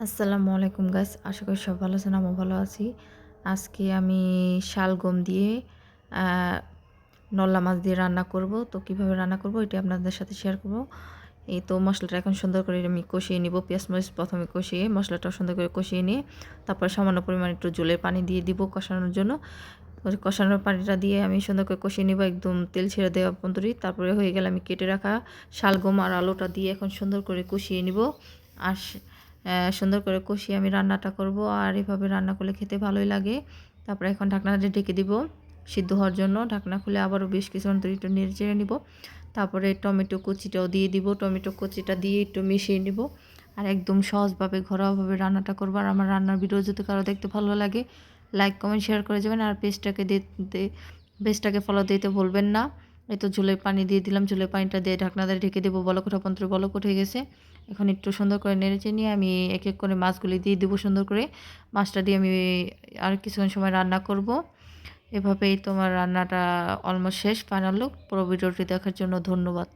আসসালামু আলাইকুম গাইস, আশা করি সব ভালো আছেন। আমিও ভালো আছি। আজকে আমি শালগম দিয়ে নল্লা মাছ দিয়ে রান্না করব। তো কিভাবে রান্না করব এটা আপনাদের সাথে শেয়ার করব। এই তো মশলাটা এখন সুন্দর করে আমি কষিয়ে নিব। পেঁয়াজ মরিচ প্রথমে কষিয়ে মশলাটা সুন্দর করে কষিয়ে নিয়ে তারপর সামান্য পরিমাণ একটু জলের পানি দিয়ে দিব কষানোর জন্য। কষানোর পানিটা দিয়ে আমি সুন্দর করে কষিয়ে নিব একদম তেল ছেড়ে দেওয়া পর্যন্ত। তারপরে হয়ে গেলে আমি কেটে রাখা শালগম আর আলুটা দিয়ে এখন সুন্দর করে কষিয়ে নিব। আর সুন্দর করে কষিয়ে আমি রান্নাটা করব। আর এভাবে রান্না করলে খেতে ভালোই লাগে। তারপরে এখন ঢাকনাটা ঢেকে দিব সিদ্ধ হওয়ার জন্য। ঢাকনা খুলে আবারও বেশ কিছুক্ষণ ধরে একটু নেড়ে চেড়ে নিব। তারপরে টমেটো কুচিটাও দিয়ে দিব। টমেটো কুচিটা দিয়ে একটু মিশিয়ে নিব। আর একদম সহজভাবে ঘরোয়াভাবে রান্নাটা করবো। আর আমার রান্নার ভিডিও যদি কারো দেখতে ভালো লাগে, লাইক কমেন্ট শেয়ার করে যাবেন। আর পেজটাকে ফলো দিতে ভুলবেন না। এই তো ঝোলের পানি দিয়ে দিলাম। ঝোলের পানিটা দিয়ে ঢাকনা দিয়ে ঢেকে দেবো। বলক ওঠা পর্যন্ত বলক উঠে গেছে। এখন একটু সুন্দর করে নেড়েচে নিয়ে আমি এক এক করে মাছগুলি দিয়ে দেবো সুন্দর করে। মাছটা দিয়ে আমি আর কিছুক্ষণ সময় রান্না করব। এভাবেই তোমার রান্নাটা অলমোস্ট শেষ। Final look. পুরো ভিডিওটি দেখার জন্য ধন্যবাদ।